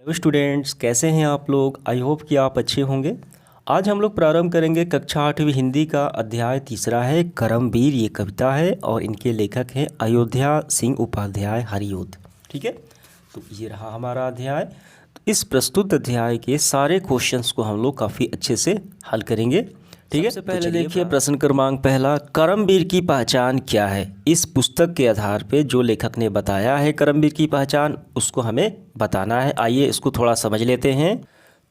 Hello students, कैसे हैं आप लोग। आई होप कि आप अच्छे होंगे। आज हम लोग प्रारंभ करेंगे कक्षा 8वीं हिंदी का अध्याय तीसरा है करमवीर। ये कविता है और इनके लेखक हैं अयोध्या सिंह उपाध्याय हरिऔध। ठीक है, तो ये रहा हमारा अध्याय। तो इस प्रस्तुत अध्याय के सारे क्वेश्चंस को हम लोग काफ़ी अच्छे से हल करेंगे। ठीक है, सबसे पहले देखिए प्रश्न क्रमांक पहला, करमवीर की पहचान क्या है। इस पुस्तक के आधार पे जो लेखक ने बताया है करमवीर की पहचान, उसको हमें बताना है। आइए इसको थोड़ा समझ लेते हैं।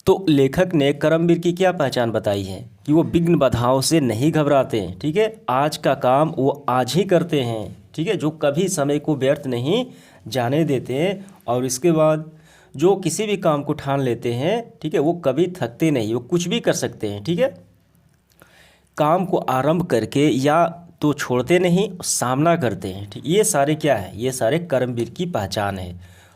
तो लेखक ने करमवीर की क्या पहचान बताई है कि वो विघ्न बाधाओं से नहीं घबराते हैं। ठीक है, आज का काम वो आज ही करते हैं। ठीक है, जो कभी समय को व्यर्थ नहीं जाने देते हैं, और इसके बाद जो किसी भी काम को ठान लेते हैं, ठीक है, वो कभी थकते नहीं, वो कुछ भी कर सकते हैं। ठीक है, काम को आरंभ करके या तो छोड़ते नहीं, सामना करते हैं। ठीक, ये सारे क्या है, ये सारे करमवीर की पहचान है।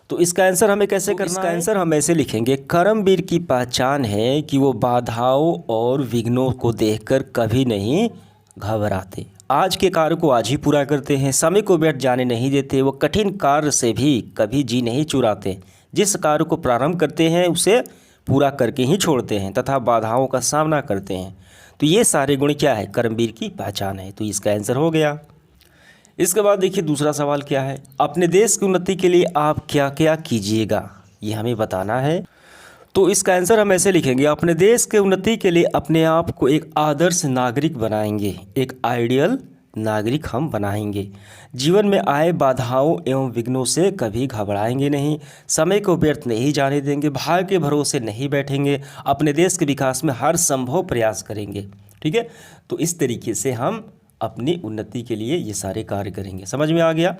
तो इसका आंसर हमें कैसे करना है? इसका आंसर हम ऐसे लिखेंगे, करमवीर की पहचान है कि वो बाधाओं और विघ्नों को देखकर कभी नहीं घबराते, आज के कार्य को आज ही पूरा करते हैं, समय को व्यर्थ जाने नहीं देते, वो कठिन कार्य से भी कभी जी नहीं चुराते, जिस कार्य को प्रारंभ करते हैं उसे पूरा करके ही छोड़ते हैं तथा बाधाओं का सामना करते हैं। तो ये सारे गुण क्या है, करमवीर की पहचान है। तो इसका आंसर हो गया। इसके बाद देखिए दूसरा सवाल क्या है, अपने देश की उन्नति के लिए आप क्या क्या कीजिएगा, ये हमें बताना है। तो इसका आंसर हम ऐसे लिखेंगे, अपने देश के उन्नति के लिए अपने आप को एक आदर्श नागरिक बनाएंगे, एक आइडियल नागरिक हम बनाएंगे। जीवन में आए बाधाओं एवं विघ्नों से कभी घबराएंगे नहीं, समय को व्यर्थ नहीं जाने देंगे, भाग्य के भरोसे नहीं बैठेंगे, अपने देश के विकास में हर संभव प्रयास करेंगे। ठीक है, तो इस तरीके से हम अपनी उन्नति के लिए ये सारे कार्य करेंगे। समझ में आ गया।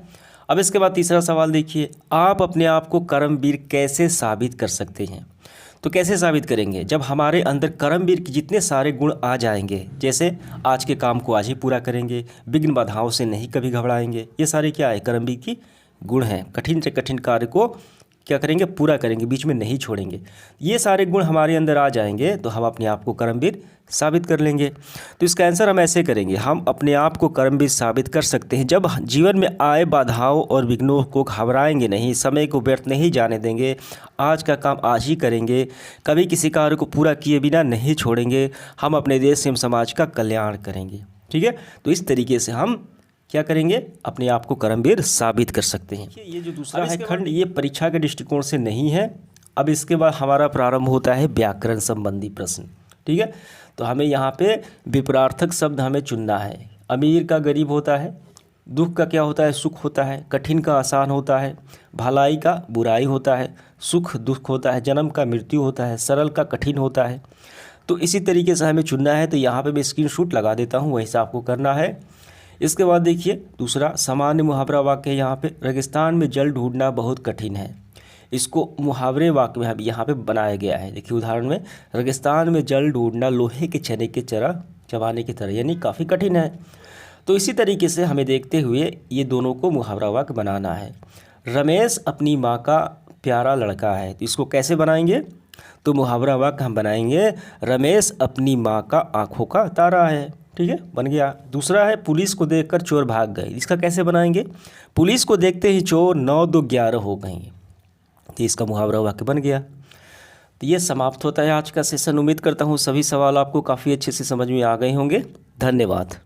अब इसके बाद तीसरा सवाल देखिए, आप अपने आप को करमवीर कैसे साबित कर सकते हैं। तो कैसे साबित करेंगे, जब हमारे अंदर करमवीर के जितने सारे गुण आ जाएंगे, जैसे आज के काम को आज ही पूरा करेंगे, विघ्न बाधाओं से नहीं कभी घबराएंगे, ये सारे क्या है, करमवीर की गुण हैं। कठिन से कठिन कार्य को क्या करेंगे, पूरा करेंगे, बीच में नहीं छोड़ेंगे। ये सारे गुण हमारे अंदर आ जाएंगे तो हम अपने आप को करमवीर साबित कर लेंगे। तो इसका आंसर हम ऐसे करेंगे, हम अपने आप को करमवीर साबित कर सकते हैं जब जीवन में आए बाधाओं और विघ्नों को घबराएंगे नहीं, समय को व्यर्थ नहीं जाने देंगे, आज का काम आज ही करेंगे, कभी किसी कार्य को पूरा किए बिना नहीं छोड़ेंगे, हम अपने देश एवं समाज का कल्याण करेंगे। ठीक है, तो इस तरीके से हम क्या करेंगे, अपने आप को करमवीर साबित कर सकते हैं। ये जो दूसरा है खंड, ये परीक्षा के दृष्टिकोण से नहीं है। अब इसके बाद हमारा प्रारंभ होता है व्याकरण संबंधी प्रश्न। ठीक है, तो हमें यहाँ पे विपरार्थक शब्द हमें चुनना है। अमीर का गरीब होता है, दुख का क्या होता है, सुख होता है, कठिन का आसान होता है, भलाई का बुराई होता है, सुख दुख होता है, जन्म का मृत्यु होता है, सरल का कठिन होता है। तो इसी तरीके से हमें चुनना है। तो यहाँ पे मैं स्क्रीनशॉट लगा देता हूँ, वहीं से आपको करना है। इसके बाद देखिए दूसरा सामान्य मुहावरा वाक्य है यहाँ पे, रेगिस्तान में जल ढूंढना बहुत कठिन है। इसको मुहावरे वाक्य में यहाँ पे बनाया गया है। देखिए उदाहरण में, रेगिस्तान में जल ढूंढना लोहे के चने के चरा चबाने की तरह, यानी काफ़ी कठिन है। तो इसी तरीके से हमें देखते हुए ये दोनों को मुहावरा वाक्य बनाना है। रमेश अपनी माँ का प्यारा लड़का है, तो इसको कैसे बनाएंगे, तो मुहावरा वाक्य हम बनाएंगे, रमेश अपनी माँ का आँखों का तारा है। ठीक है, बन गया। दूसरा है, पुलिस को देखकर चोर भाग गए, इसका कैसे बनाएंगे, पुलिस को देखते ही चोर 9 2 11 हो गए। तो इसका मुहावरा वाक्य बन गया। तो ये समाप्त होता है आज का सेशन। उम्मीद करता हूँ सभी सवाल आपको काफ़ी अच्छे से समझ में आ गए होंगे। धन्यवाद।